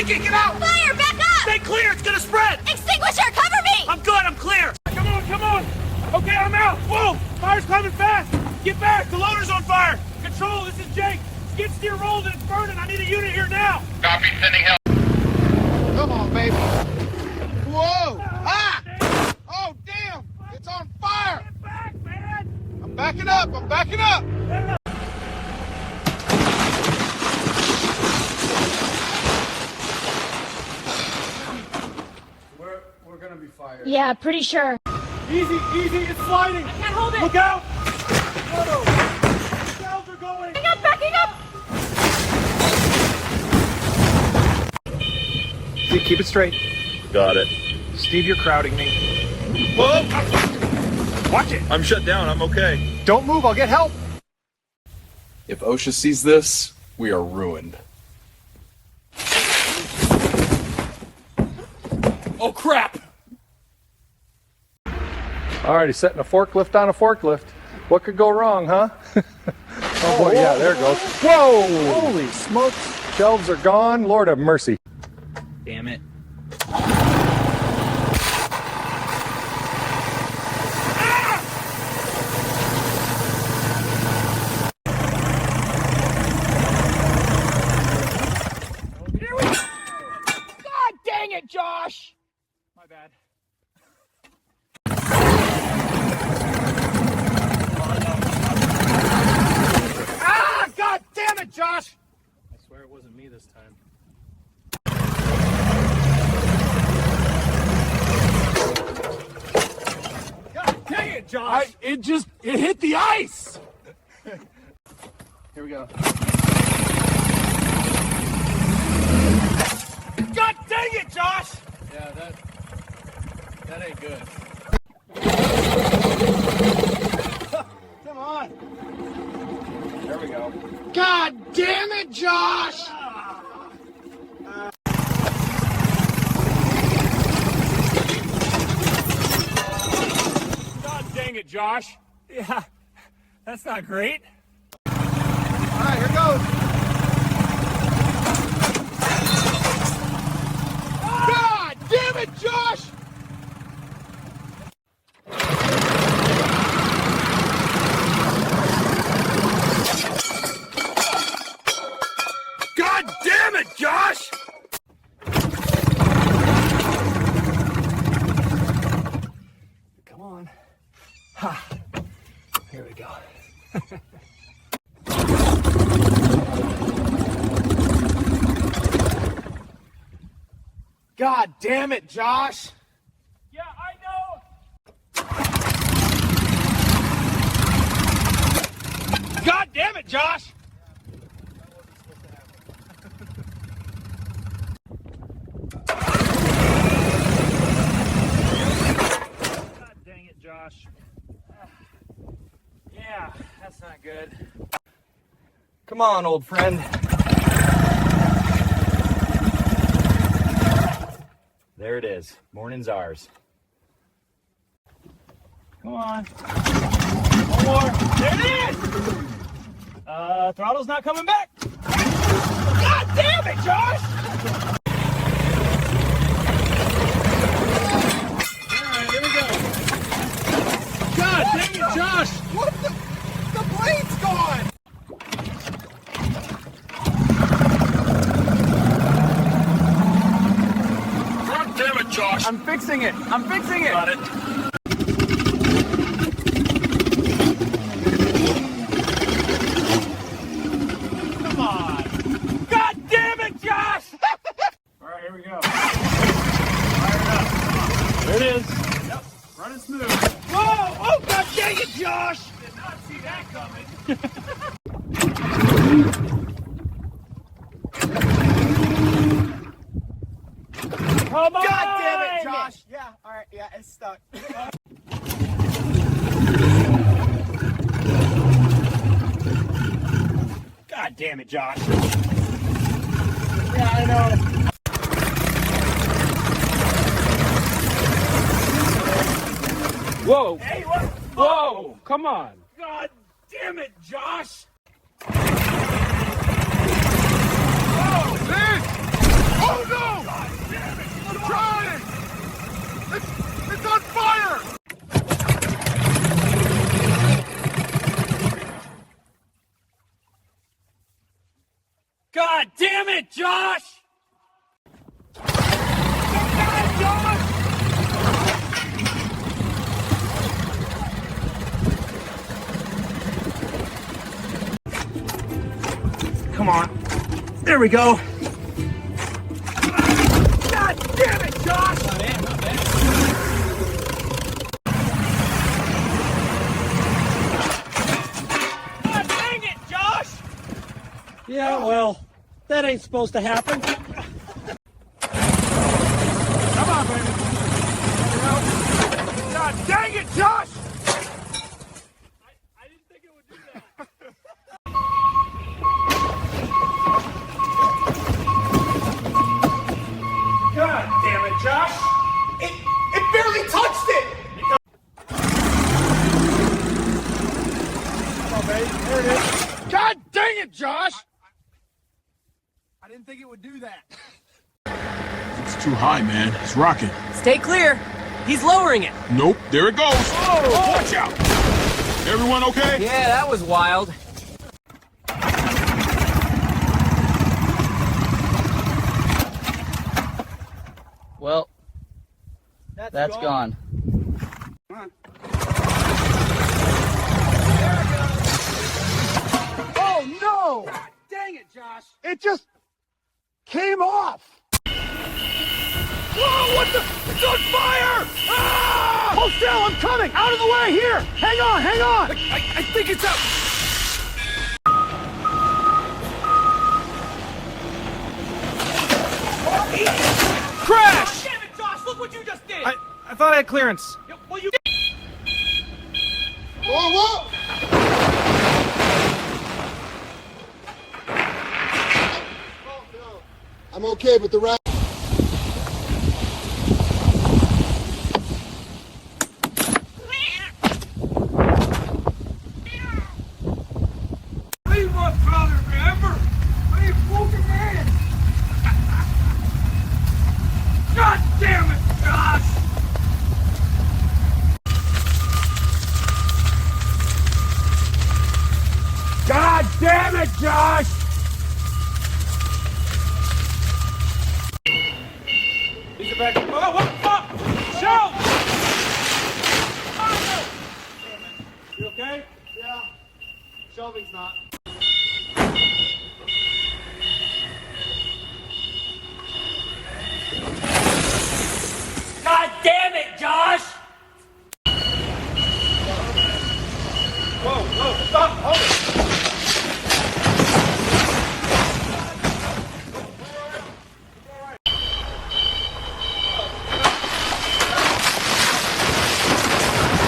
leaking! Get out! Fire! Back up! Stay clear! It's gonna spread! Extinguisher! Cover me! I'm good! I'm clear! Come on! Come on! Okay, I'm out! Whoa! Fire's coming fast! Get back! The loader's on fire! Control, this is Jake! Skid steer rolled and it's burning! I need a unit here now! Copy, sending help. Come on, baby. Whoa! Ah! Oh, damn! It's on fire! Get back, man! I'm backing up! I'm backing up! We're gonna be fired. Yeah, pretty sure. Easy, easy! It's sliding! I can't hold it! Look out! Whoa! Cells are going! Backing up! Keep it straight. Got it. Steve, you're crowding me. Whoa! Watch it! I'm shut down. I'm okay. Don't move, I'll get help. If OSHA sees this, we are ruined. Oh, crap! All right, he's setting a forklift on a forklift. What could go wrong, huh? Oh boy, yeah, there it goes. Whoa! Holy smokes. Shelves are gone. Lord have mercy. Damn it. God dang it, Josh! My bad. Ah! God damn it, Josh! I swear it wasn't me this time. God dang it, Josh! It hit the ice! Here we go. God dang it, Josh! Yeah, that ain't good. Come on! There we go. God damn it, Josh! God dang it, Josh. Yeah, that's not great. All right, here goes. God damn it, Josh! God damn it, Josh! Come on. Ha. Here we go. God damn it, Josh! Yeah, I know! God damn it, Josh! God dang it, Josh. Yeah, that's not good. Come on, old friend. There it is. Morning's ours. Come on. One more. There it is! Throttle's not coming back. God damn it, Josh! Alright, here we go. God dang it, Josh! What the blade's gone! God damn it, Josh! I'm fixing it. I'm fixing it. Got it. Come on! God damn it, Josh! Alright, here we go. Fire it up. There it is. Yep, running smooth. Whoa! Oh, God dang it, Josh! Did not see that coming. Come on! God damn it, Josh! Yeah, all right, yeah, it's stuck. God damn it, Josh. Yeah, I know. Whoa! Hey, what? Whoa! Come on! God damn it, Josh! Oh no! God damn it, Josh! God, Josh! Come on. There we go. God damn it, Josh! Not bad, not bad. God dang it, Josh! Yeah, well, that ain't supposed to happen. Come on, baby. There we go. God dang it, Josh! I didn't think it would do that. God damn it, Josh! It barely touched it! Come on, baby. There it is. God dang it, Josh! I didn't think it would do that. It's too high, man. It's rocking. Stay clear. He's lowering it. Nope, there it goes. Oh, watch out. Everyone okay? Yeah, that was wild. Well, that's gone. Oh no! God dang it, Josh! It just came off! Whoa, what the? It's on fire! Ah! Hold still, I'm coming! Out of the way, here! Hang on, hang on! I think it's up. Crash! Damn it, Josh! Look what you just did! I thought I had clearance. Well, you. Whoa, whoa! Oh, no. I'm okay, but the rest. Be my father forever! Be a broken man! God damn it, Josh! God damn it, Josh! These are back. Oh, what? Show! Oh, you okay? Yeah. Shelving's not. God damn it, Josh! Whoa, stop, hold it!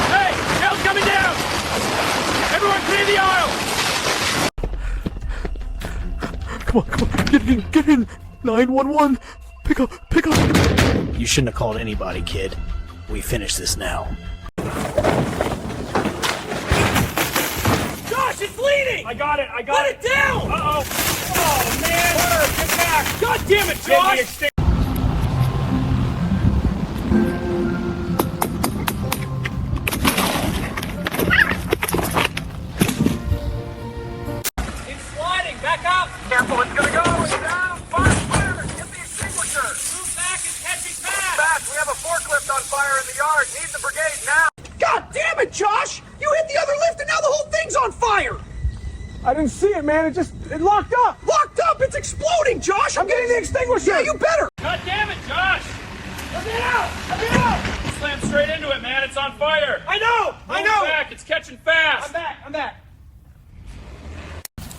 Hey, hell's coming down! Everyone clear the aisle! Come on, get in. 911. Pick up. You shouldn't have called anybody, kid. We finish this now. Josh, it's leading! I got it. Let it down! Uh-oh. Oh, man. Get back. God damn it, Josh! It's sliding. Back up. Careful, it's gonna go. It's down. Fireman, get the extinguisher. Move back. It's catching fast. Fast. We have a forklift on fire in the yard. Need the brigade now. God damn it, Josh! You hit the other lift and now the whole thing's on fire! I didn't see it, man. It locked up. Locked up! It's exploding, Josh! I'm getting the extinguisher! Yeah, you better! God damn it, Josh! Let me out! Slam straight into it, man. It's on fire. I know. Move back. It's catching fast. I'm back.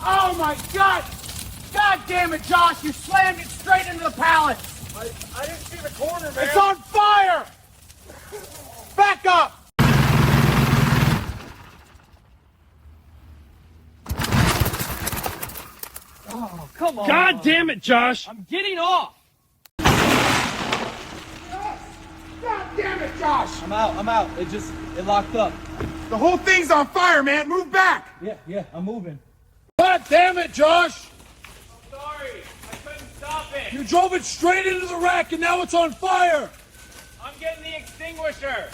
Oh my God! God damn it, Josh! You slammed it straight into the pallet! I didn't see the corner, man. It's on fire! Back up! Oh, come on. God damn it, Josh! I'm getting off. God damn it, Josh! I'm out. It locked up. The whole thing's on fire, man! Move back! Yeah, I'm moving. God damn it, Josh! I'm sorry. I couldn't stop it. You drove it straight into the rack and now it's on fire! I'm getting the extinguisher.